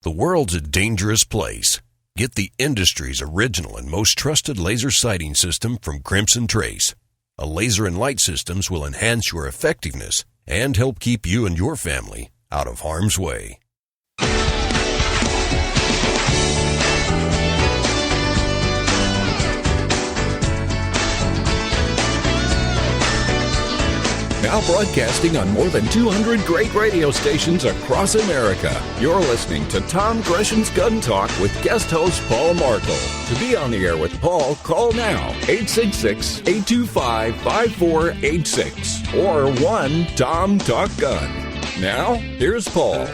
The world's a dangerous place. Get the industry's original and most trusted laser sighting system from Crimson Trace. A laser and light systems will enhance your effectiveness and help keep you and your family out of harm's way. Now broadcasting on more than 200 great radio stations across America. You're listening to Tom Gresham's Gun Talk with guest host Paul Markel. To be on the air with Paul, call now 866-825-5486 or 1-TOM-TALK-GUN. Now, here's Paul.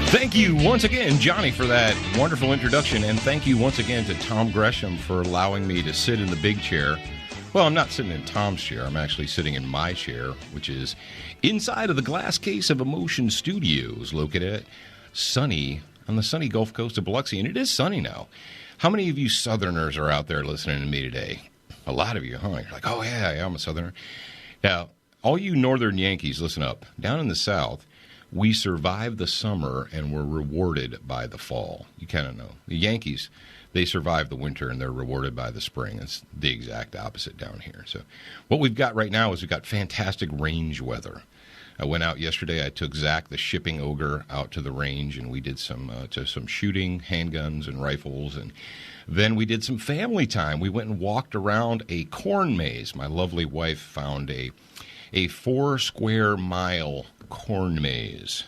Thank you once again, Johnny, for that wonderful introduction, and thank you once again to Tom Gresham for allowing me to sit in the big chair. Well, I'm not sitting in Tom's chair. I'm actually sitting in my chair, which is inside of the glass case of Emotion Studios, located on the sunny Gulf Coast of Biloxi, and it is sunny now. How many of you Southerners are out there listening to me today? A lot of you, huh? You're like, oh, yeah, I'm a Southerner. Now, all you Northern Yankees, listen up. Down in the South, we survived the summer and were rewarded by the fall. You kind of know. The Yankees, they survive the winter and they're rewarded by the spring. It's the exact opposite down here. So what we've got right now is we've got fantastic range weather. I went out yesterday. I took Zach, the shipping ogre, out to the range, and we did some shooting, handguns and rifles, and then we did some family time. We went and walked around a corn maze. My lovely wife found a 4-square-mile corn maze.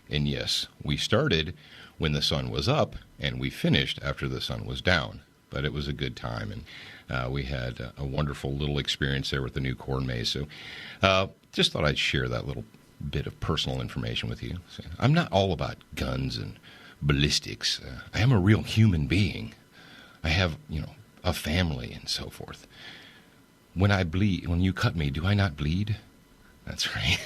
And yes, we started when the sun was up, and we finished after the sun was down. But it was a good time, and we had a wonderful little experience there with the new corn maze. So just thought I'd share that little bit of personal information with you. So, I'm not all about guns and ballistics. I am a real human being. I have, a family and so forth. When I bleed, when you cut me, do I not bleed? That's right.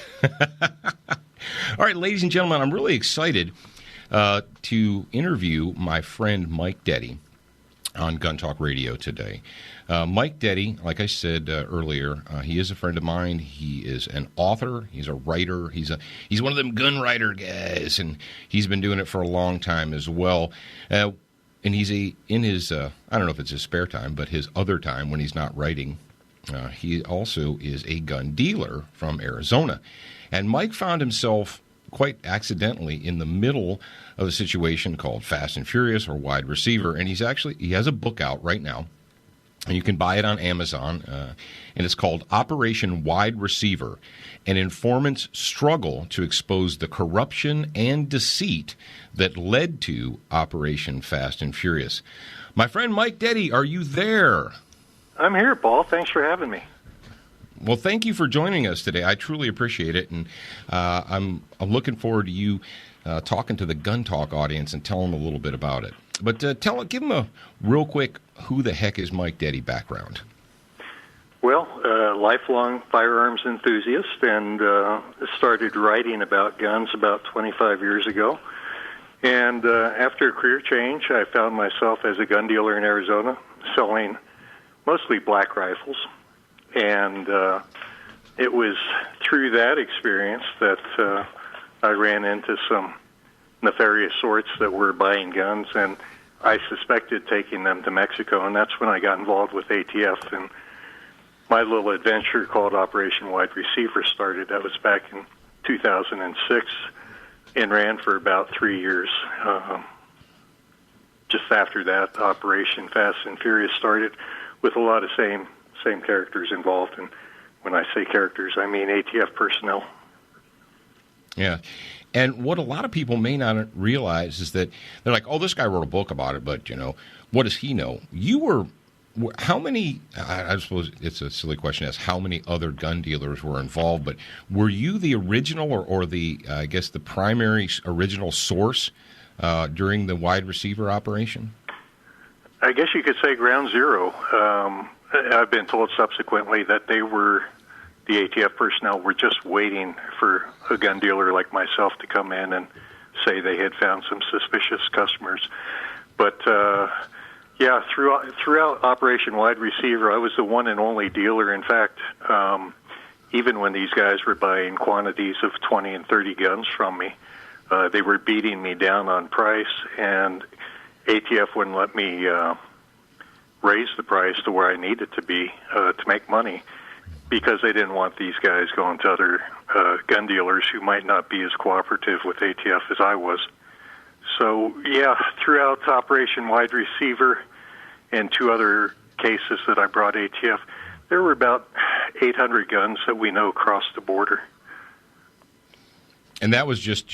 All right, ladies and gentlemen, I'm really excited to interview my friend Mike Detty on Gun Talk Radio today. Mike Detty, like I said earlier, he is a friend of mine. He is an author. He's a writer. He's one of them gun writer guys, and he's been doing it for a long time as well. And he's in his, I don't know if it's his spare time, but his other time when he's not writing, he also is a gun dealer from Arizona. And Mike found himself quite accidentally in the middle of a situation called Fast and Furious or Wide Receiver, and he has a book out right now, and you can buy it on Amazon, and it's called Operation Wide Receiver, an informant's struggle to expose the corruption and deceit that led to Operation Fast and Furious. My friend Mike Detty, are you there? I'm here, Paul. Thanks for having me. Well, thank you for joining us today. I truly appreciate it, and I'm looking forward to you talking to the Gun Talk audience and telling them a little bit about it. But give them a real quick, who the heck is Mike Detty background? Well, lifelong firearms enthusiast, and started writing about guns about 25 years ago. And after a career change, I found myself as a gun dealer in Arizona, selling mostly black rifles. And it was through that experience that I ran into some nefarious sorts that were buying guns, and I suspected taking them to Mexico, and that's when I got involved with ATF, and my little adventure called Operation Wide Receiver started. That was back in 2006 and ran for about 3 years. Just after that, Operation Fast and Furious started with a lot of same characters involved, and when I say characters, I mean ATF personnel. Yeah, and what a lot of people may not realize is that they're like, oh, this guy wrote a book about it, but, what does he know? You were, how many, I suppose it's a silly question to ask how many other gun dealers were involved, but were you the original or the, I guess, the primary original source during the Wide Receiver operation? I guess you could say ground zero. I've been told subsequently that the ATF personnel were just waiting for a gun dealer like myself to come in and say they had found some suspicious customers. But, throughout Operation Wide Receiver, I was the one and only dealer. In fact, even when these guys were buying quantities of 20 and 30 guns from me, They were beating me down on price, and ATF wouldn't let me raise the price to where I needed to be to make money, because they didn't want these guys going to other gun dealers who might not be as cooperative with ATF as I was. So, yeah, throughout Operation Wide Receiver and 2 other cases that I brought ATF, there were about 800 guns that we know crossed the border. And that was just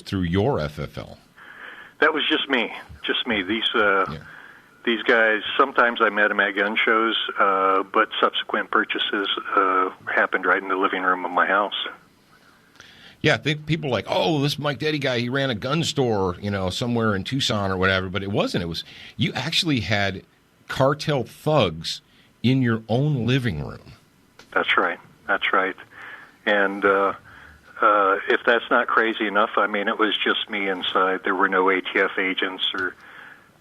through your FFL. That was just me. These guys, sometimes I met them at gun shows, but subsequent purchases happened right in the living room of my house. Yeah, I think people are like, oh, this Mike Detty guy, he ran a gun store, somewhere in Tucson or whatever. But it wasn't. It was, you actually had cartel thugs in your own living room. That's right. And if that's not crazy enough, I mean, it was just me inside. There were no ATF agents or,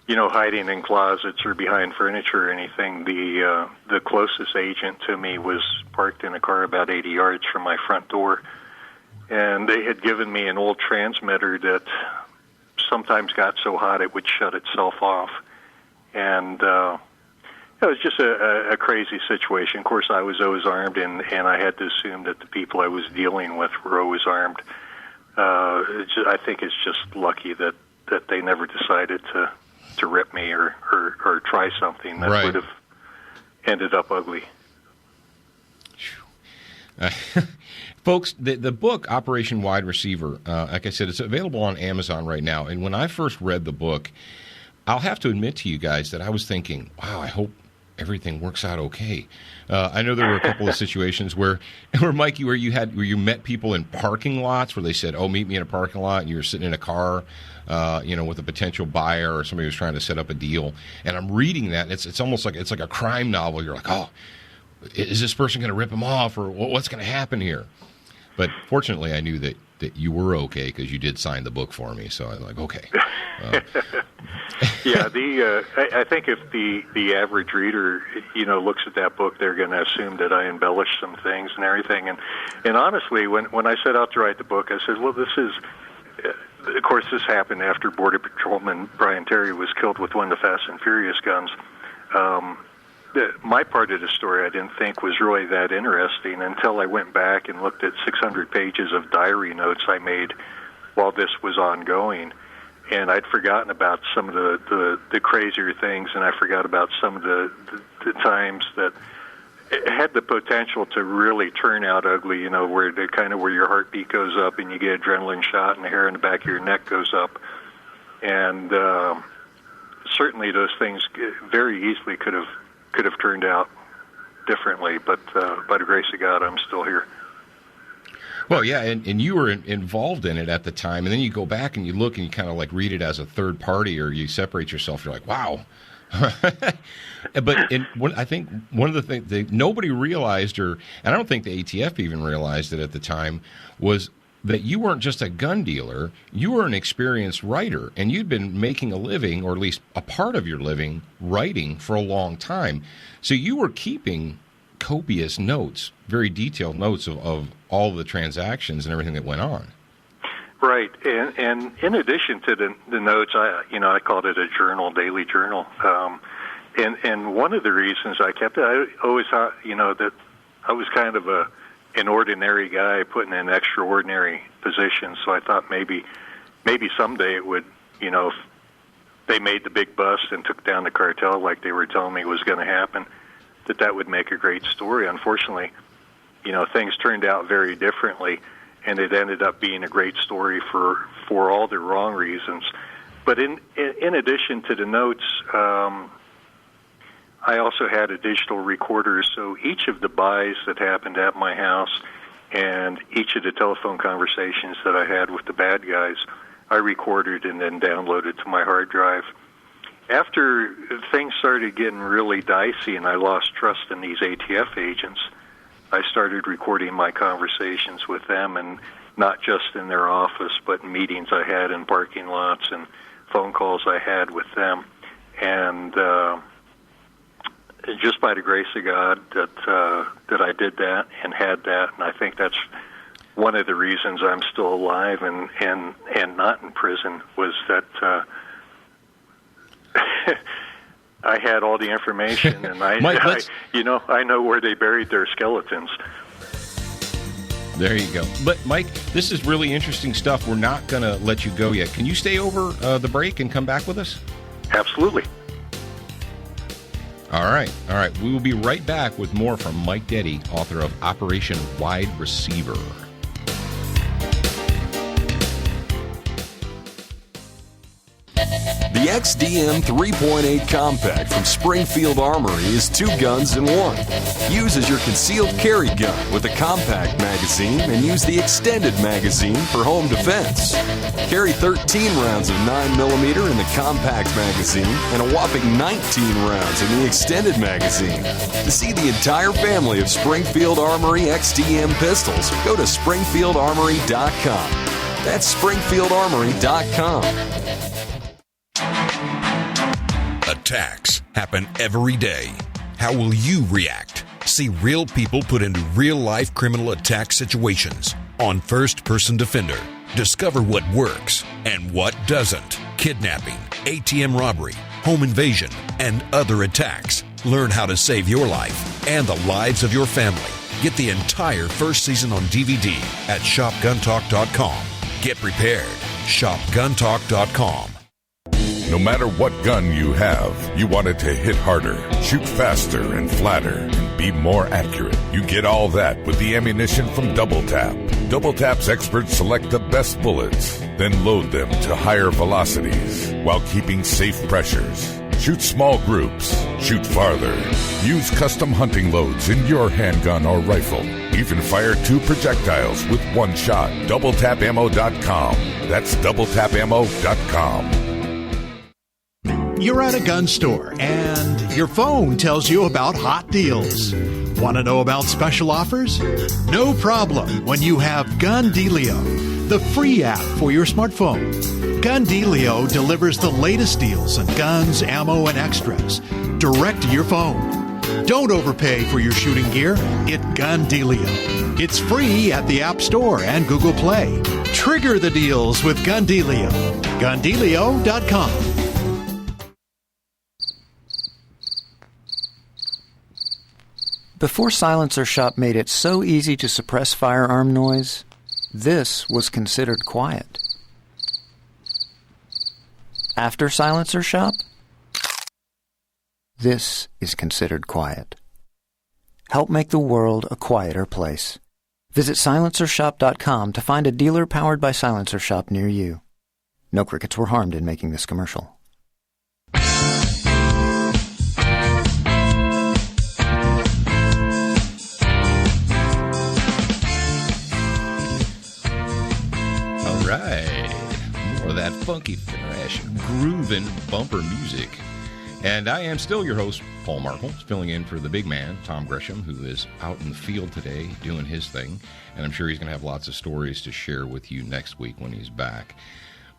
hiding in closets or behind furniture or anything. The closest agent to me was parked in a car about 80 yards from my front door. And they had given me an old transmitter that sometimes got so hot it would shut itself off. And it was just a crazy situation. Of course, I was always armed, and I had to assume that the people I was dealing with were always armed. I think it's just lucky that they never decided to rip me or try something that would have ended up ugly. Folks, the book, Operation Wide Receiver, like I said, it's available on Amazon right now. And when I first read the book, I'll have to admit to you guys that I was thinking, wow, I hope everything works out okay. I know there were a couple of situations where Mikey, where you met people in parking lots where they said, oh, meet me in a parking lot, and you were sitting in a car, with a potential buyer or somebody was trying to set up a deal. And I'm reading that, and it's almost like a crime novel. You're like, oh, is this person going to rip him off, or what's going to happen here? But fortunately, I knew that you were okay because you did sign the book for me. So I'm like, okay. Yeah, I think if the average reader, looks at that book, they're going to assume that I embellished some things and everything. And honestly, when I set out to write the book, I said, well, this is, of course, this happened after Border Patrolman Brian Terry was killed with one of the Fast and Furious guns. My part of the story I didn't think was really that interesting until I went back and looked at 600 pages of diary notes I made while this was ongoing. And I'd forgotten about some of the crazier things, and I forgot about some of the times that it had the potential to really turn out ugly, where your heartbeat goes up and you get adrenaline shot and the hair in the back of your neck goes up. And certainly those things very easily could have turned out differently, but by the grace of God, I'm still here. Well, yeah, and you were involved in it at the time, and then you go back and you look and you kind of like read it as a third party, or you separate yourself. You're like, wow. But I think one of the things that nobody realized, and I don't think the ATF even realized it at the time, was that you weren't just a gun dealer, you were an experienced writer, and you'd been making a living, or at least a part of your living, writing for a long time. So you were keeping copious notes, very detailed notes of all the transactions and everything that went on. Right, and in addition to the notes, I called it a journal, daily journal. And one of the reasons I kept it, I always thought, that I was kind of an ordinary guy put in an extraordinary position. So I thought maybe someday it would, if they made the big bust and took down the cartel like they were telling me was going to happen, that would make a great story. Unfortunately, things turned out very differently, and it ended up being a great story for all the wrong reasons. But in addition to the notes, I also had a digital recorder, so each of the buys that happened at my house and each of the telephone conversations that I had with the bad guys, I recorded and then downloaded to my hard drive. After things started getting really dicey and I lost trust in these ATF agents, I started recording my conversations with them, and not just in their office, but meetings I had in parking lots and phone calls I had with them. And just by the grace of God that I did that and had that, and I think that's one of the reasons I'm still alive and not in prison was that I had all the information, and I know where they buried their skeletons. There you go. But, Mike, this is really interesting stuff. We're not going to let you go yet. Can you stay over the break and come back with us? Absolutely. All right. We will be right back with more from Mike Detty, author of Operation Wide Receiver. The XDM 3.8 Compact from Springfield Armory is 2 guns in 1. Use as your concealed carry gun with a compact magazine and use the extended magazine for home defense. Carry 13 rounds of 9mm in the compact magazine and a whopping 19 rounds in the extended magazine. To see the entire family of Springfield Armory XDM pistols, go to SpringfieldArmory.com. That's SpringfieldArmory.com. Attacks happen every day. How will you react? See real people put into real-life criminal attack situations on First Person Defender. Discover what works and what doesn't. Kidnapping, ATM robbery, home invasion, and other attacks. Learn how to save your life and the lives of your family. Get the entire first season on DVD at ShopGunTalk.com. Get prepared. ShopGunTalk.com. No matter what gun you have, you want it to hit harder, shoot faster and flatter, and be more accurate. You get all that with the ammunition from Double Tap. Double Tap's experts select the best bullets, then load them to higher velocities while keeping safe pressures. Shoot small groups. Shoot farther. Use custom hunting loads in your handgun or rifle. Even fire 2 projectiles with 1 shot. DoubleTapAmmo.com. That's DoubleTapAmmo.com. You're at a gun store and your phone tells you about hot deals. Want to know about special offers? No problem when you have Gun Dealio, the free app for your smartphone. Gun Dealio delivers the latest deals on guns, ammo, and extras direct to your phone. Don't overpay for your shooting gear. It's Gun Dealio. It's free at the App Store and Google Play. Trigger the deals with Gun Dealio. GunDealio.com. Before Silencer Shop made it so easy to suppress firearm noise, this was considered quiet. After Silencer Shop, this is considered quiet. Help make the world a quieter place. Visit silencershop.com to find a dealer powered by Silencer Shop near you. No crickets were harmed in making this commercial. More of that funky fresh grooving bumper music. And I am still your host, Paul Markel, filling in for the big man, Tom Gresham, who is out in the field today doing his thing. And I'm sure he's going to have lots of stories to share with you next week when he's back.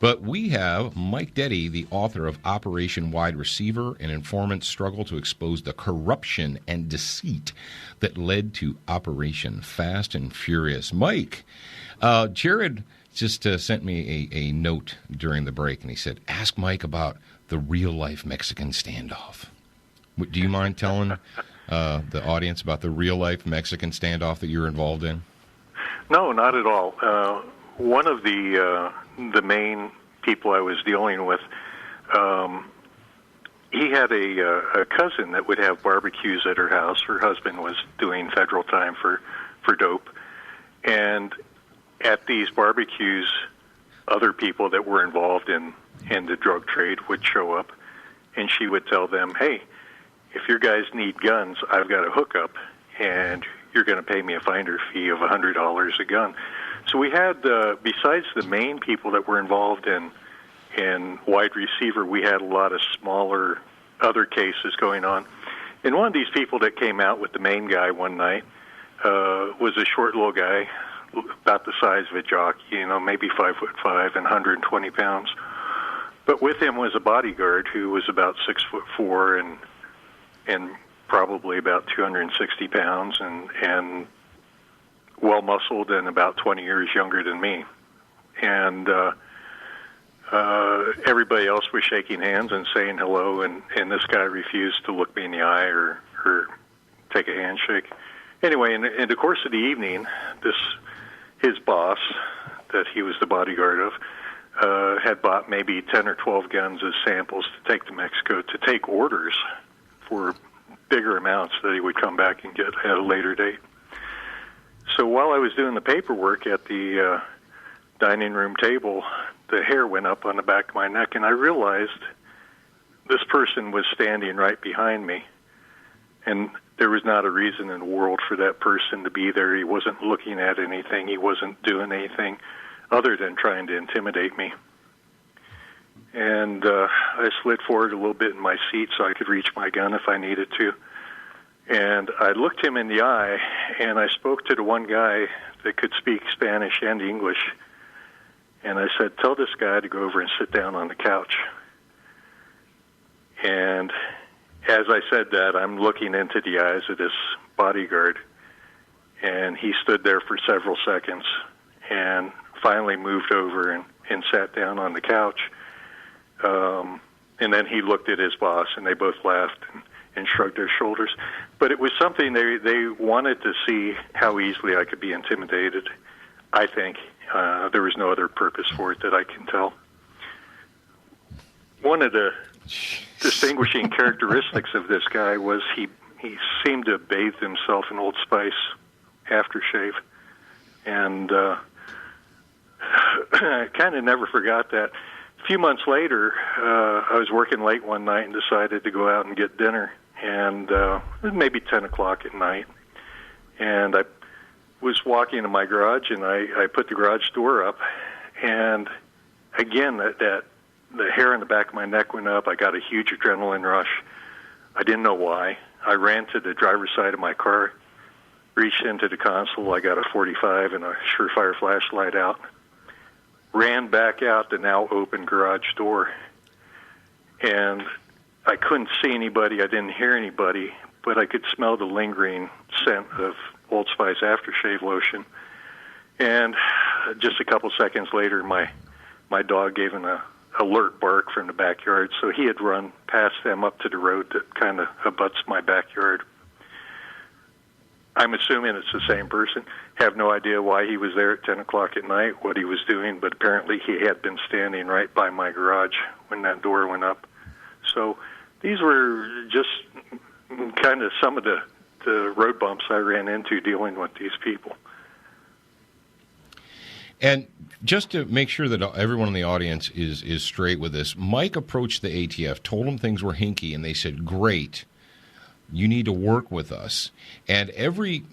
But we have Mike Detty, the author of Operation Wide Receiver, an informant's struggle to expose the corruption and deceit that led to Operation Fast and Furious. Mike, Jared just sent me a note during the break, and he said, ask Mike about the real-life Mexican standoff. Do you mind telling the audience about the real-life Mexican standoff that you're involved in? No, not at all. One of the main people I was dealing with, he had a cousin that would have barbecues at her house. Her husband was doing federal time for dope, and at these barbecues, other people that were involved in the drug trade would show up, and she would tell them, hey, if your guys need guns, I've got a hookup, and you're going to pay me a finder fee of $100 a gun. So we had, besides the main people that were involved in Wide Receiver, we had a lot of smaller other cases going on. And one of these people that came out with the main guy one night was a short little guy, about the size of a jockey, maybe 5'5" and 120 pounds. But with him was a bodyguard who was about 6'4" and probably about 260 pounds. And well-muscled and about 20 years younger than me. And everybody else was shaking hands and saying hello, and this guy refused to look me in the eye or take a handshake. Anyway, in the course of the evening, his boss, that he was the bodyguard of, had bought maybe 10 or 12 guns as samples to take to Mexico to take orders for bigger amounts that he would come back and get at a later date. So while I was doing the paperwork at the dining room table, the hair went up on the back of my neck, and I realized this person was standing right behind me, and there was not a reason in the world for that person to be there. He wasn't looking at anything. He wasn't doing anything other than trying to intimidate me. And I slid forward a little bit in my seat so I could reach my gun if I needed to. And I looked him in the eye, and I spoke to the one guy that could speak Spanish and English. And I said, tell this guy to go over and sit down on the couch. And as I said that, I'm looking into the eyes of this bodyguard, and he stood there for several seconds and finally moved over and sat down on the couch. And then he looked at his boss, and they both laughed and shrugged their shoulders. But it was something they wanted to see how easily I could be intimidated, I think. There was no other purpose for it that I can tell. One of the distinguishing characteristics of this guy was he seemed to have bathed himself in Old Spice aftershave. And I kind of never forgot that. A few months later, I was working late one night and decided to go out and get dinner. And it was maybe 10 o'clock at night. And I was walking to my garage, and I put the garage door up. And again, that the hair on the back of my neck went up. I got a huge adrenaline rush. I didn't know why. I ran to the driver's side of my car, reached into the console. I got a 45 and a Surefire flashlight out. Ran back out the now open garage door. And I couldn't see anybody. I didn't hear anybody, but I could smell the lingering scent of Old Spice aftershave lotion. And just a couple seconds later, my dog gave an alert bark from the backyard, so he had run past them up to the road that kind of abuts my backyard. I'm assuming it's the same person. Have no idea why he was there at 10 o'clock at night, what he was doing, but apparently he had been standing right by my garage when that door went up. So these were just kind of some of the road bumps I ran into dealing with these people. And just to make sure that everyone in the audience is straight with this, Mike approached the ATF, told them things were hinky, and they said, great, you need to work with us. And every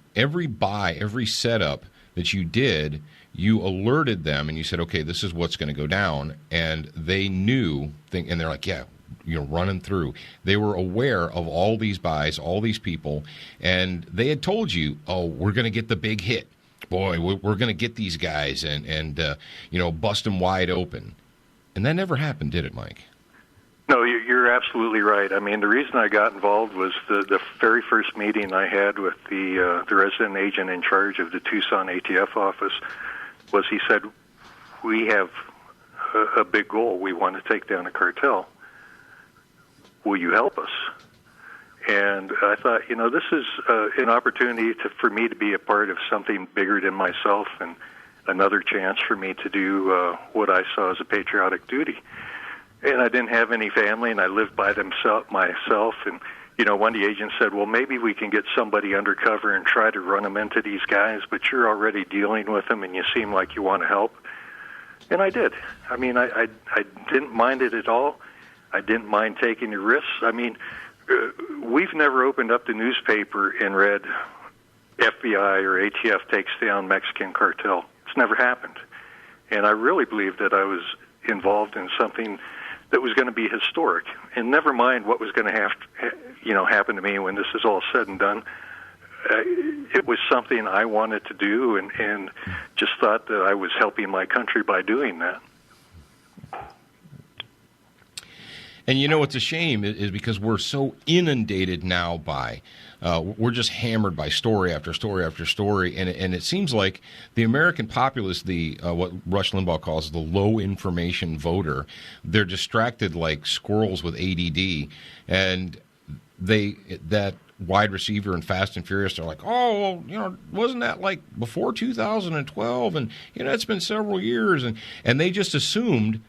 buy, every setup that you did, you alerted them, and you said, okay, this is what's going to go down. And they knew, and they're like, yeah, you're running through. They were aware of all these buys, all these people, and they had told you, oh, we're going to get the big hit. Boy, we're going to get these guys and bust them wide open. And that never happened, did it, Mike? No, you're absolutely right. I mean, the reason I got involved was the very first meeting I had with the resident agent in charge of the Tucson ATF office was he said, we have a big goal. We want to take down a cartel. Will you help us? And I thought, this is an opportunity for me to be a part of something bigger than myself and another chance for me to do what I saw as a patriotic duty. And I didn't have any family, and I lived by myself. And, one of the agents said, well, maybe we can get somebody undercover and try to run them into these guys, but you're already dealing with them, and you seem like you want to help. And I did. I mean, I didn't mind it at all. I didn't mind taking the risks. I mean, we've never opened up the newspaper and read FBI or ATF takes down Mexican cartel. It's never happened. And I really believe that I was involved in something that was going to be historic. And never mind what was going to happen to me when this is all said and done. It was something I wanted to do and just thought that I was helping my country by doing that. And you know what's a shame is because we're so inundated now by, we're just hammered by story after story after story, and it seems like the American populace, the what Rush Limbaugh calls the low information voter, they're distracted like squirrels with ADD, and that wide receiver in Fast and Furious, they're like, oh, well, wasn't that like before 2012, and it's been several years, and they just assumed.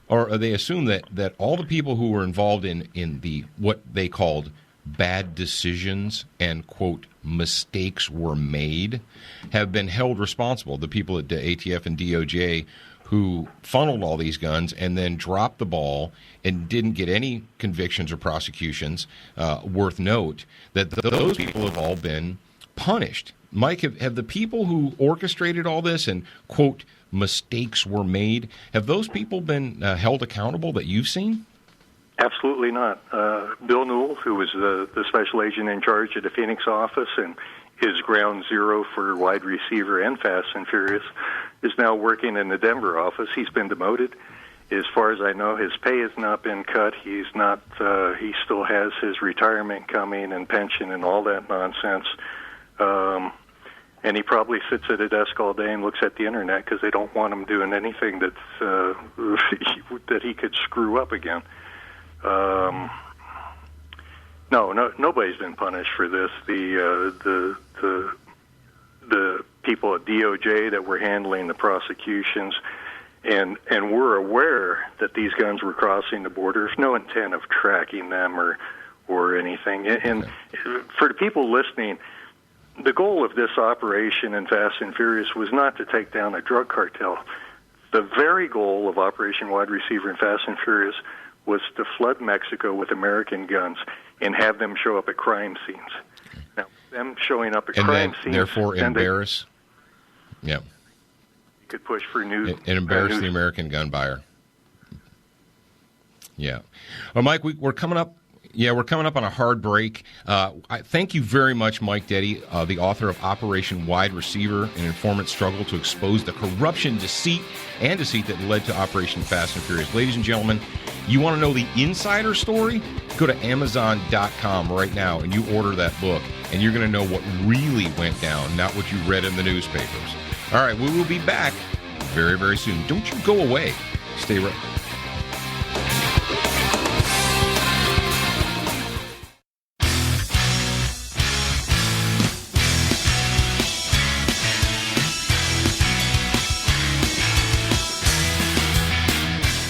Or they assume that all the people who were involved in the what they called bad decisions and, quote, mistakes were made have been held responsible. The people at the ATF and DOJ who funneled all these guns and then dropped the ball and didn't get any convictions or prosecutions worth note, that those people have all been punished. Mike, have the people who orchestrated all this and, quote, mistakes were made, have those people been held accountable that you've seen? Absolutely not. Bill Newell, who was the special agent in charge at the Phoenix office and is ground zero for wide receiver and Fast and Furious, is now working in the Denver office. He's been demoted. As far as I know, his pay has not been cut. He's not. He still has his retirement coming and pension and all that nonsense. And he probably sits at a desk all day and looks at the internet because they don't want him doing anything that's that he could screw up again. No, nobody's been punished for this. The people at DOJ that were handling the prosecutions, and we're aware that these guns were crossing the border. There's no intent of tracking them or anything. And for the people listening, the goal of this operation in Fast and Furious was not to take down a drug cartel. The very goal of Operation Wide Receiver in Fast and Furious was to flood Mexico with American guns and have them show up at crime scenes. Now, them showing up at crime scenes... And therefore embarrass... Yeah. You could push for news... And embarrass the American gun buyer. Yeah. Well, Mike, we're coming up... Yeah, we're coming up on a hard break. Thank you very much, Mike Detty, the author of Operation Wide Receiver, an informant struggle to expose the corruption, deceit that led to Operation Fast and Furious. Ladies and gentlemen, you want to know the insider story? Go to Amazon.com right now and you order that book, and you're going to know what really went down, not what you read in the newspapers. All right, we will be back very, very soon. Don't you go away. Stay right.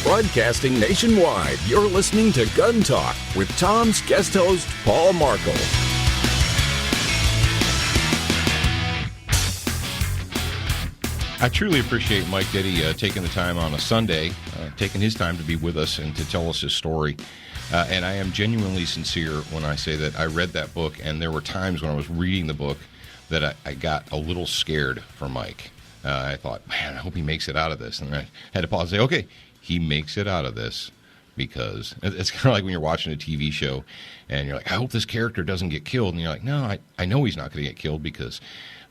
Broadcasting nationwide, you're listening to Gun Talk with Tom's guest host, Paul Markel. I truly appreciate Mike Detty taking the time on a Sunday, taking his time to be with us and to tell us his story. And I am genuinely sincere when I say that I read that book, and there were times when I was reading the book that I got a little scared for Mike. I thought, man, I hope he makes it out of this. And I had to pause and say, okay, he makes it out of this, because it's kind of like when you're watching a TV show and you're like, I hope this character doesn't get killed. And you're like, no, I know he's not going to get killed because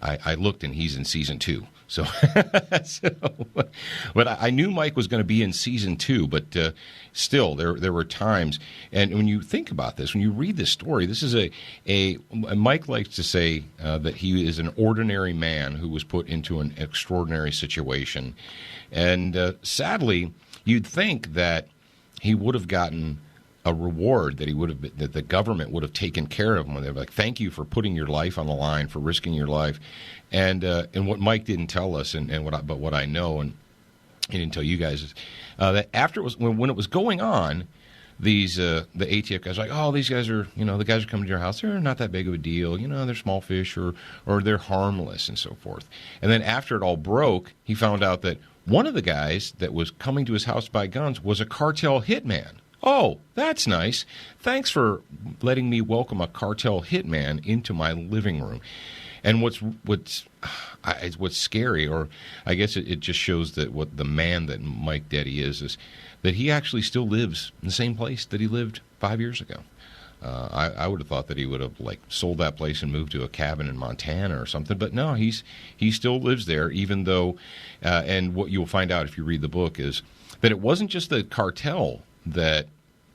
I looked and he's in season 2. So, but I knew Mike was going to be in season 2, but still there were times. And when you think about this, when you read this story, this is Mike likes to say that he is an ordinary man who was put into an extraordinary situation. And sadly, you'd think that he would have gotten a reward, that the government would have taken care of him. They're like, thank you for putting your life on the line, for risking your life. And what Mike didn't tell us, but what I know, and he didn't tell you guys, is that after when it was going on, the ATF guys are like, oh, these guys are, the guys are coming to your house. They're not that big of a deal. They're small fish or they're harmless and so forth. And then after it all broke, he found out that one of the guys that was coming to his house to buy guns was a cartel hitman. Oh, that's nice. Thanks for letting me welcome a cartel hitman into my living room. And what's scary, or I guess it just shows that what the man that Mike Detty is that he actually still lives in the same place that he lived 5 years ago. I would have thought that he would have sold that place and moved to a cabin in Montana or something, but no, he still lives there, even though. And what you'll find out if you read the book is that it wasn't just the cartel that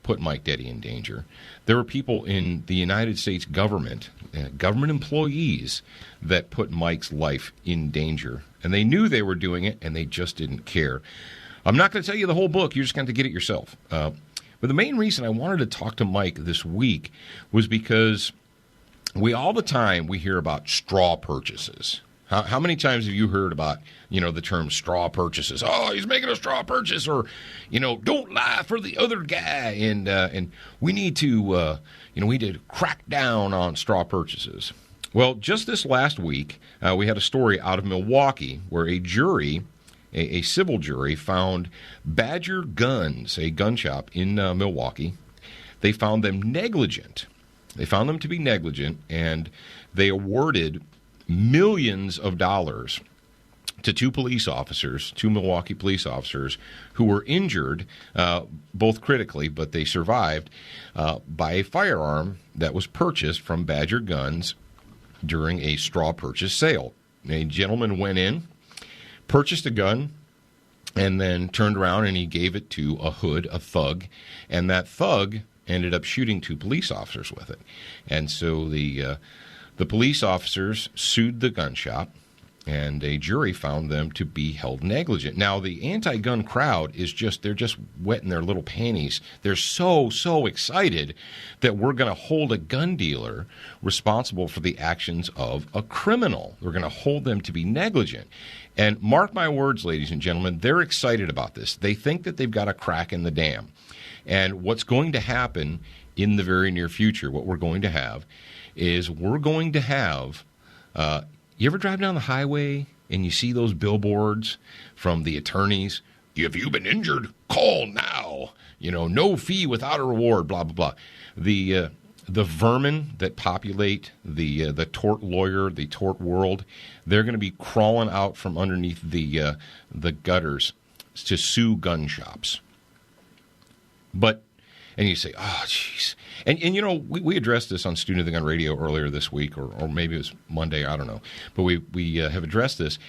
put Mike Detty in danger. There were people in the United States government, government employees, that put Mike's life in danger. And they knew they were doing it, and they just didn't care. I'm not going to tell you the whole book. You're just going to get it yourself. But the main reason I wanted to talk to Mike this week was because all the time we hear about straw purchases. How many times have you heard about, the term straw purchases? Oh, he's making a straw purchase, or, don't lie for the other guy, and we need to, crack down on straw purchases. Well, just this last week, we had a story out of Milwaukee where a jury, a civil jury, found Badger Guns, a gun shop in Milwaukee. They found them negligent. They found them to be negligent, and they awarded millions of dollars to two Milwaukee police officers who were injured, both critically, but they survived, by a firearm that was purchased from Badger Guns during a straw purchase sale. A gentleman went in, purchased a gun, and then turned around and he gave it to a hood, a thug, and that thug ended up shooting two police officers with it. And so the police officers sued the gun shop, and a jury found them to be held negligent. Now, the anti-gun crowd they're just wetting their little panties. They're so excited that we're going to hold a gun dealer responsible for the actions of a criminal. We're going to hold them to be negligent. And mark my words, ladies and gentlemen, they're excited about this. They think that they've got a crack in the dam. And what's going to happen in the very near future, what we're going to have, is you ever drive down the highway and you see those billboards from the attorneys? If you've been injured, call now. No fee without a reward, blah, blah, blah. The vermin that populate the tort lawyer, the tort world, they're going to be crawling out from underneath the gutters to sue gun shops. And you say, oh, jeez. And we addressed this on Student of the Gun Radio earlier this week, or maybe it was Monday, I don't know. But we have addressed this.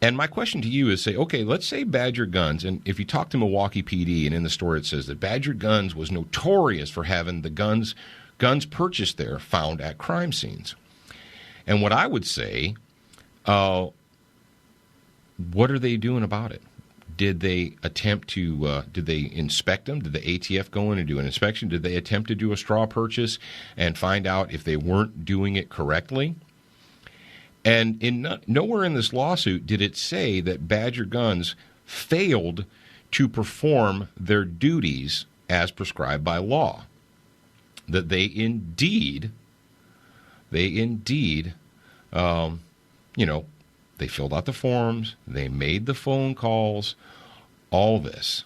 And my question to you is, okay, let's say Badger Guns, and if you talk to Milwaukee PD, and in the story it says that Badger Guns was notorious for having the guns purchased there found at crime scenes. And what I would say, what are they doing about it? Did they attempt to, did they inspect them? Did the ATF go in and do an inspection? Did they attempt to do a straw purchase and find out if they weren't doing it correctly? And nowhere in this lawsuit did it say that Badger Guns failed to perform their duties as prescribed by law. That they indeed, they filled out the forms, they made the phone calls, all this.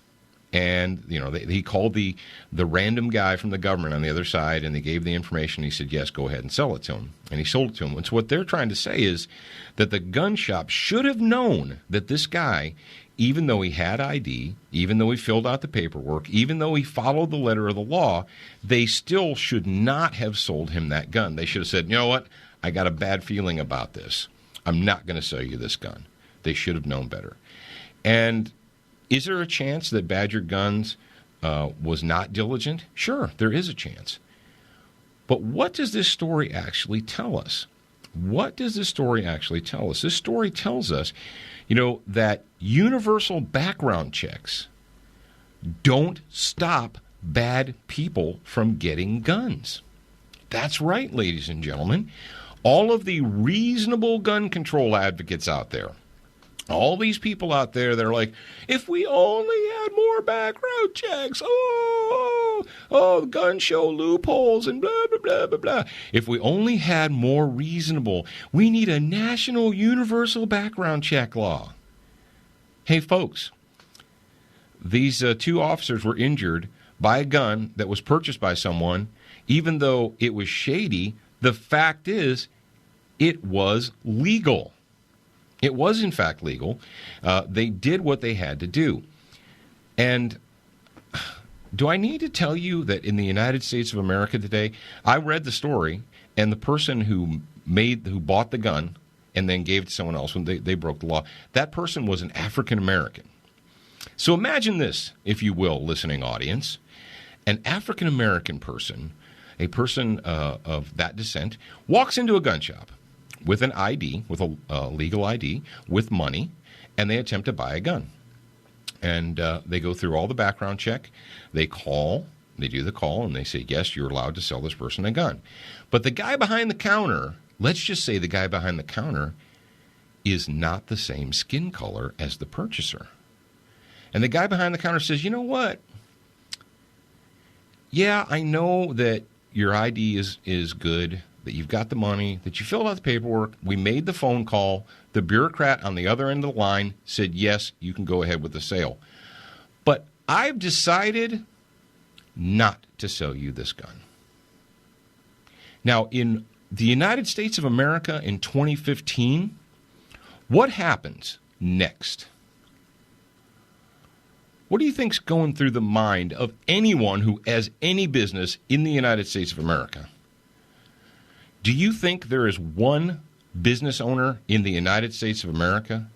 And, he called the random guy from the government on the other side, and they gave the information. He said, yes, go ahead and sell it to him. And he sold it to him. And so what they're trying to say is that the gun shop should have known that this guy, even though he had ID, even though he filled out the paperwork, even though he followed the letter of the law, they still should not have sold him that gun. They should have said, you know what, I got a bad feeling about this. I'm not going to sell you this gun. They should have known better. And is there a chance that Badger Guns was not diligent? Sure, there is a chance. But what does this story actually tell us? What does this story actually tell us? This story tells us, that universal background checks don't stop bad people from getting guns. That's right, ladies and gentlemen. All of the reasonable gun control advocates out there, all these people out there that are like, if we only had more background checks, gun show loopholes and blah, blah, blah, blah, blah. If we only had more reasonable, we need a national universal background check law. Hey, folks, these two officers were injured by a gun that was purchased by someone, even though it was shady. The fact is, it was legal. It was, in fact, legal. They did what they had to do. And do I need to tell you that in the United States of America today, I read the story, and the person who bought the gun and then gave it to someone else when they broke the law, that person was an African American. So imagine this, if you will, listening audience. an African-American person, a person of that descent, walks into a gun shop with an ID, with a legal ID, with money, and they attempt to buy a gun. And they go through all the background check. They do the call, and they say, yes, you're allowed to sell this person a gun. But the guy behind the counter, let's just say the guy behind the counter is not the same skin color as the purchaser. And the guy behind the counter says, you know what? Yeah, I know that your ID is good, that you've got the money, that you filled out the paperwork. We made the phone call. The bureaucrat on the other end of the line said, yes, you can go ahead with the sale. But I've decided not to sell you this gun. Now, in the United States of America in 2015, what happens next? What do you think's going through the mind of anyone who has any business in the United States of America? Do you think there is one business owner in the United States of America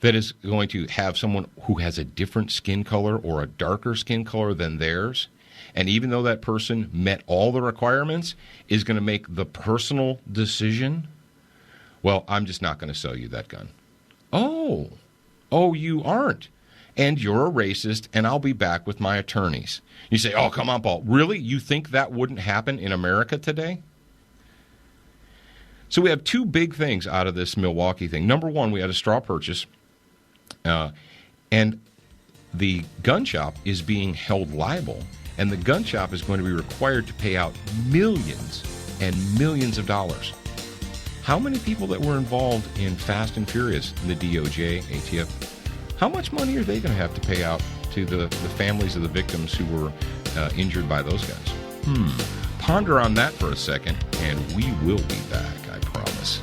that is going to have someone who has a different skin color or a darker skin color than theirs, and even though that person met all the requirements, is going to make the personal decision, well, I'm just not going to sell you that gun? Oh, you aren't. And you're a racist, and I'll be back with my attorneys. You say, oh, come on, Paul. Really? You think that wouldn't happen in America today? So we have two big things out of this Milwaukee thing. Number one, we had a straw purchase, and the gun shop is being held liable, and the gun shop is going to be required to pay out millions and millions of dollars. How many people that were involved in Fast and Furious, the DOJ, ATF, how much money are they going to have to pay out to the families of the victims who were injured by those guys? Ponder on that for a second, and we will be back, I promise.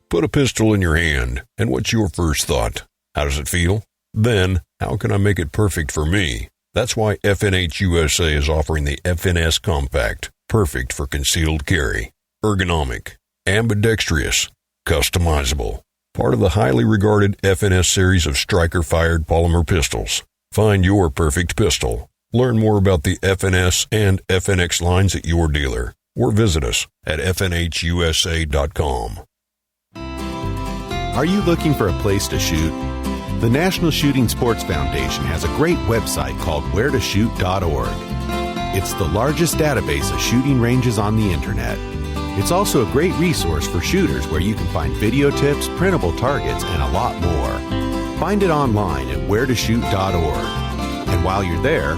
Put a pistol in your hand, and what's your first thought? How does it feel? Then, how can I make it perfect for me? That's why FNH USA is offering the FNS Compact, perfect for concealed carry. Ergonomic, ambidextrous, customizable. Part of the highly regarded FNS series of striker-fired polymer pistols. Find your perfect pistol. Learn more about the FNS and FNX lines at your dealer, or visit us at fnhusa.com. Are you looking for a place to shoot? The National Shooting Sports Foundation has a great website called wheretoshoot.org. It's the largest database of shooting ranges on the internet. It's also a great resource for shooters where you can find video tips, printable targets, and a lot more. Find it online at wheretoshoot.org. And while you're there,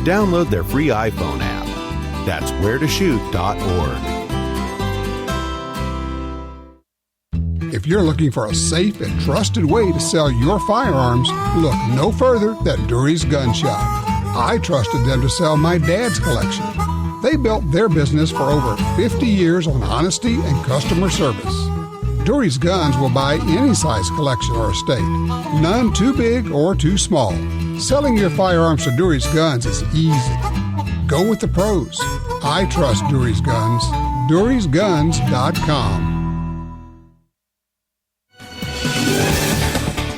download their free iPhone app. That's wheretoshoot.org. If you're looking for a safe and trusted way to sell your firearms, look no further than Dury's Gun Shop. I trusted them to sell my dad's collection. They built their business for over 50 years on honesty and customer service. Dury's Guns will buy any size collection or estate, none too big or too small. Selling your firearms to Dury's Guns is easy. Go with the pros. I trust Dury's Guns. Dury'sGuns.com.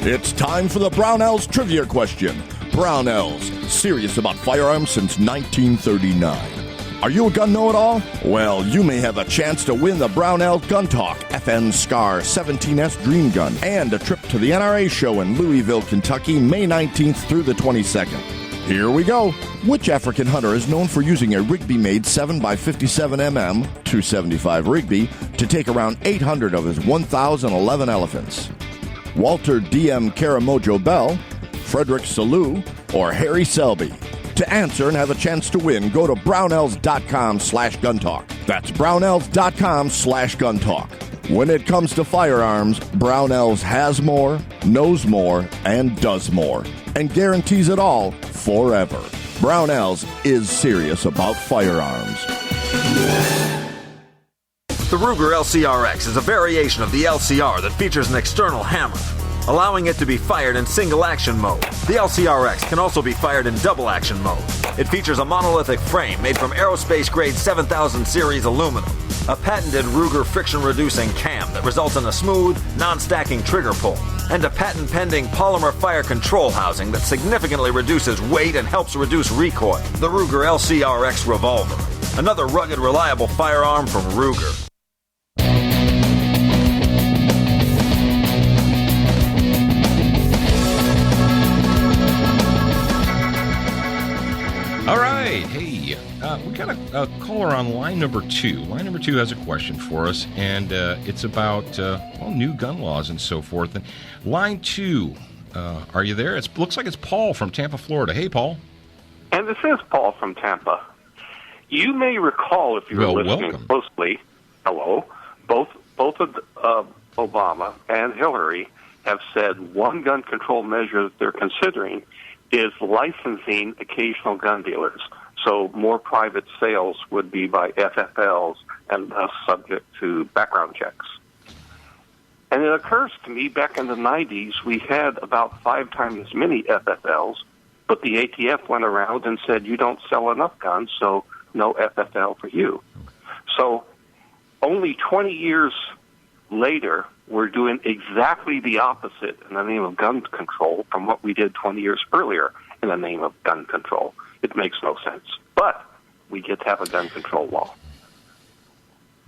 It's time for the Brownells Trivia Question. Brownells, serious about firearms since 1939. Are you a gun know-it-all? Well, you may have a chance to win the Brownells GUNTALK FN SCAR 17S Dream Gun and a trip to the NRA show in Louisville, Kentucky, May 19th through the 22nd. Here we go. Which African hunter is known for using a Rigby-made 7x57mm 275 Rigby to take around 800 of his 1,011 elephants? Walter D.M. Karamojo Bell, Frederick Salou, or Harry Selby? To answer and have a chance to win, go to brownells.com/guntalk. That's brownells.com/guntalk. When it comes to firearms, Brownells has more, knows more, and does more, and guarantees it all forever. Brownells is serious about firearms. The Ruger LCRX is a variation of the LCR that features an external hammer. allowing it to be fired in single-action mode. The LCRX can also be fired in double-action mode. It features a monolithic frame made from aerospace-grade 7000 series aluminum, a patented Ruger friction-reducing cam that results in a smooth, non-stacking trigger pull, and a patent-pending polymer fire control housing that significantly reduces weight and helps reduce recoil. The Ruger LCRX Revolver, another rugged, reliable firearm from Ruger. All right, hey, we got a caller on line number 2. Line number 2 has a question for us, and it's about new gun laws and so forth. And line 2, are you there? It looks like it's Paul from Tampa, Florida. Hey, Paul. And this is Paul from Tampa. You may recall, if you were listening closely, both Obama and Hillary have said one gun control measure that they're considering is licensing occasional gun dealers. So more private sales would be by FFLs and thus subject to background checks. And it occurs to me, back in the 90s, we had about 5 times as many FFLs, but the ATF went around and said, you don't sell enough guns, so no FFL for you. So only 20 years later, we're doing exactly the opposite in the name of gun control from what we did 20 years earlier in the name of gun control. It makes no sense. But we get to have a gun control law.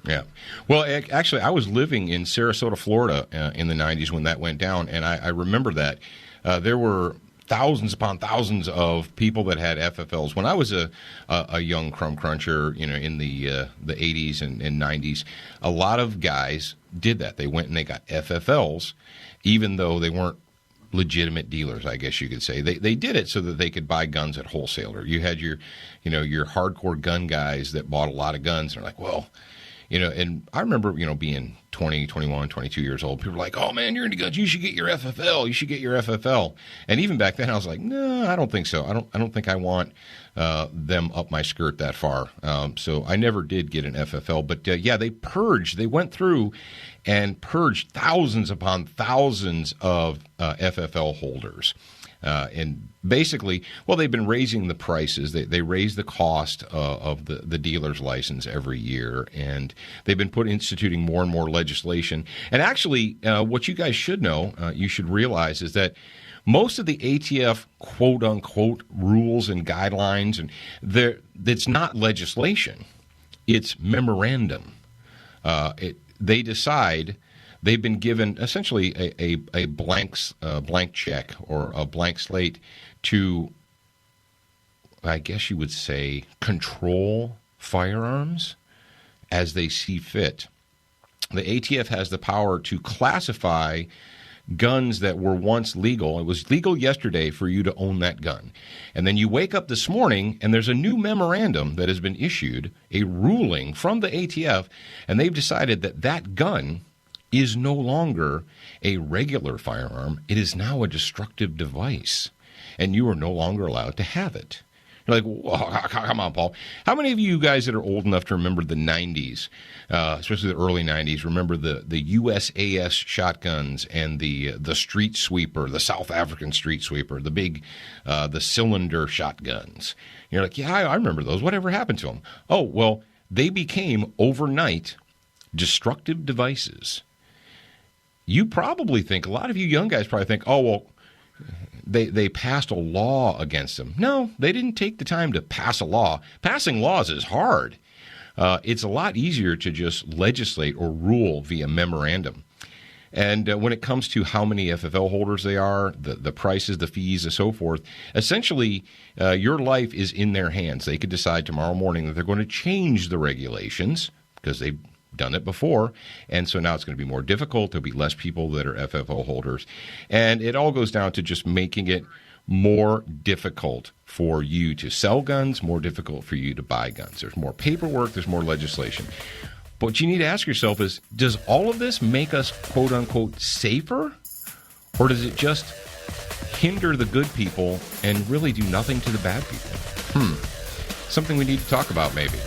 Yeah. Well, actually, I was living in Sarasota, Florida in the 90s when that went down, and I remember that. There were thousands upon thousands of people that had FFLs. When I was a young crumb cruncher, in the 80s and 90s, a lot of guys did that. They went and they got FFLs, even though they weren't legitimate dealers, I guess you could say. They did it so that they could buy guns at wholesaler. You had your hardcore gun guys that bought a lot of guns, and they're like, well, and I remember, being 20, 21, 22 years old. People were like, oh, man, you're into guns. You should get your FFL. You should get your FFL. And even back then, I was like, no, I don't think so. I don't think I want them up my skirt that far. So I never did get an FFL. But, they went through and purged thousands upon thousands of FFL holders. And basically, they've been raising the prices. They raise the cost of the dealer's license every year, and they've been instituting more and more legislation. And actually, what you guys should know, you should realize, is that most of the ATF quote-unquote rules and guidelines, and it's not legislation. It's memorandum. They decide. They've been given essentially a blank check or a blank slate to, I guess you would say, control firearms as they see fit. The ATF has the power to classify guns that were once legal. It was legal yesterday for you to own that gun. And then you wake up this morning and there's a new memorandum that has been issued, a ruling from the ATF, and they've decided that gun is no longer a regular firearm. It is now a destructive device, and you are no longer allowed to have it. You're like, well, come on, Paul. How many of you guys that are old enough to remember the 90s, especially the early 90s, remember the USAS shotguns and the street sweeper, the South African street sweeper, the big, the cylinder shotguns? You're like, yeah, I remember those. Whatever happened to them? Oh, well, they became overnight destructive devices. You probably think, a lot of you young guys probably think, oh, well, they passed a law against them. No, they didn't take the time to pass a law. Passing laws is hard. It's a lot easier to just legislate or rule via memorandum. And when it comes to how many FFL holders they are, the prices, the fees, and so forth, essentially your life is in their hands. They could decide tomorrow morning that they're going to change the regulations because they've done it before, and so now it's going to be more difficult. There'll be less people that are FFL holders, and it all goes down to just making it more difficult for you to sell guns, more difficult for you to buy guns. There's more paperwork, there's more legislation. But what you need to ask yourself is, does all of this make us quote-unquote safer, or does it just hinder the good people and really do nothing to the bad people? Something we need to talk about maybe.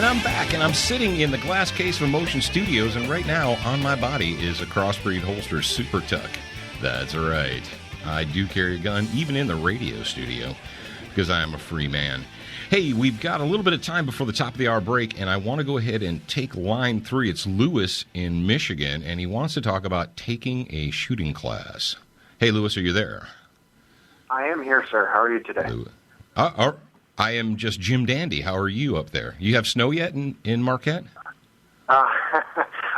I'm back, and I'm sitting in the Glass Case of Emotion Studios, and right now on my body is a Crossbreed Holster Super Tuck. That's right. I do carry a gun, even in the radio studio, because I am a free man. Hey, we've got a little bit of time before the top of the hour break, and I want to go ahead and take line 3. It's Lewis in Michigan, and he wants to talk about taking a shooting class. Hey, Lewis, are you there? I am here, sir. How are you today? I am just Jim Dandy. How are you up there? You have snow yet in Marquette?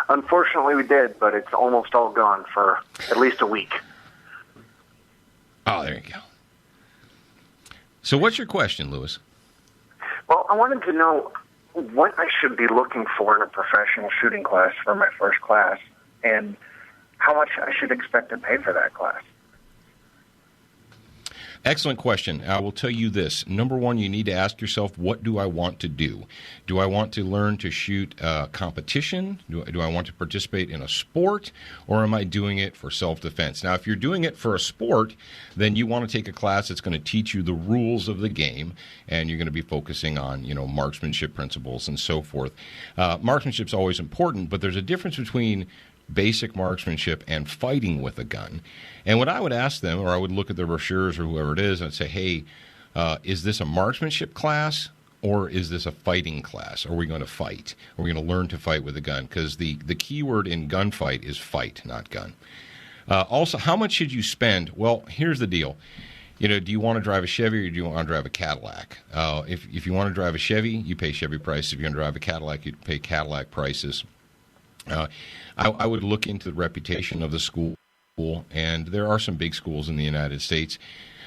Unfortunately, we did, but it's almost all gone for at least a week. Oh, there you go. So what's your question, Lewis? Well, I wanted to know what I should be looking for in a professional shooting class for my first class, and how much I should expect to pay for that class. Excellent question. I will tell you this. Number one, you need to ask yourself, what do I want to do? Do I want to learn to shoot competition? Do I want to participate in a sport? Or am I doing it for self-defense? Now, if you're doing it for a sport, then you want to take a class that's going to teach you the rules of the game, and you're going to be focusing on, marksmanship principles and so forth. Marksmanship's always important, but there's a difference between basic marksmanship and fighting with a gun. And what I would ask them, or I would look at their brochures or whoever it is, and I'd say, hey, is this a marksmanship class or is this a fighting class? Are we going to fight? Are we going to learn to fight with a gun? Because the key word in gunfight is fight, not gun. Also, how much should you spend? Well, here's the deal. Do you want to drive a Chevy or do you want to drive a Cadillac? If you want to drive a Chevy, you pay Chevy prices. If you're going to drive a Cadillac, you pay Cadillac prices. I would look into the reputation of the school, and there are some big schools in the United States.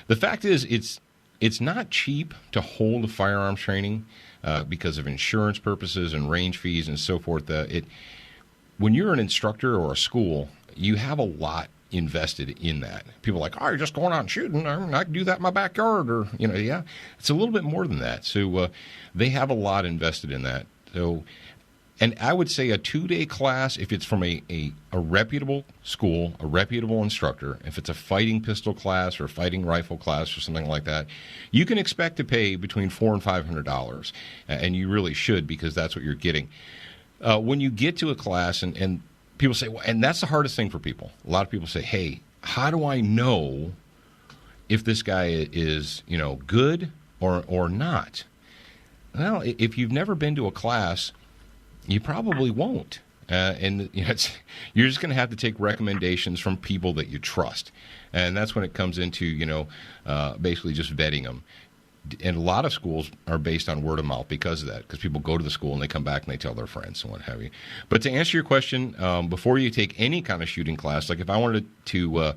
The fact is, it's not cheap to hold a firearms training because of insurance purposes and range fees and so forth. When you're an instructor or a school, you have a lot invested in that. People are like, oh, you're just going out and shooting. I can do that in my backyard. Or, yeah, it's a little bit more than that. So they have a lot invested in that. So. And I would say a 2-day class, if it's from a reputable school, a reputable instructor, if it's a fighting pistol class or a fighting rifle class or something like that, you can expect to pay between $400 and $500, and you really should, because that's what you're getting. When you get to a class, and people say, well, and that's the hardest thing for people. A lot of people say, hey, how do I know if this guy is, good or not? Well, if you've never been to a class, you probably won't. And you're just going to have to take recommendations from people that you trust. And that's when it comes into, basically just vetting them. And a lot of schools are based on word of mouth because of that, because people go to the school and they come back and they tell their friends and what have you. But to answer your question, before you take any kind of shooting class, like if I wanted to,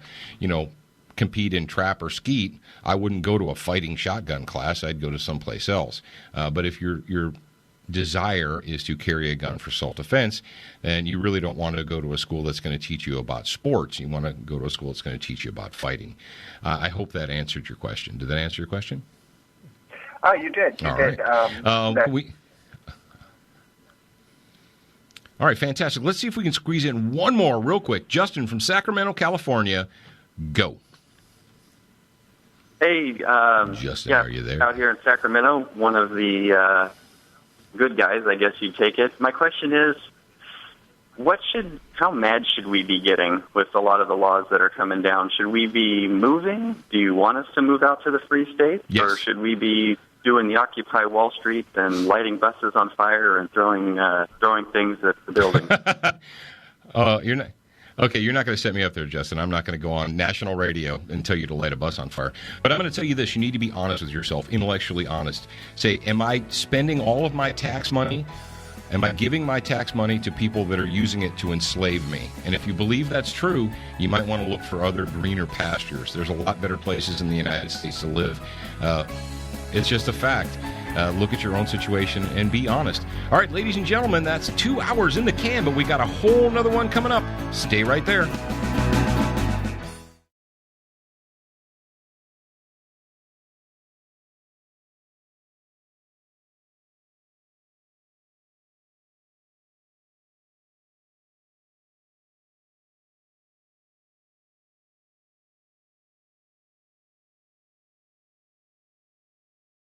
compete in trap or skeet, I wouldn't go to a fighting shotgun class. I'd go to someplace else. But if your desire is to carry a gun for self-defense, and you really don't want to go to a school that's going to teach you about sports. You want to go to a school that's going to teach you about fighting. I hope that answered your question. Did that answer your question? You did. You All did. Right. All right, fantastic. Let's see if we can squeeze in one more real quick. Justin from Sacramento, California, go. Hey, Justin, are you there? Out here in Sacramento, one of the good guys, I guess you'd take it. My question is, how mad should we be getting with a lot of the laws that are coming down? Should we be moving? Do you want us to move out to the free states? Yes. Or should we be doing the Occupy Wall Street and lighting buses on fire and throwing things at the buildings? You're not. Okay, you're not going to set me up there, Justin. I'm not going to go on national radio and tell you to light a bus on fire. But I'm going to tell you this. You need to be honest with yourself, intellectually honest. Say, am I spending all of my tax money? Am I giving my tax money to people that are using it to enslave me? And if you believe that's true, you might want to look for other greener pastures. There's a lot better places in the United States to live. It's just a fact. Look at your own situation and be honest. All right, ladies and gentlemen, that's 2 hours in the can, but we got a whole nother one coming up. Stay right there.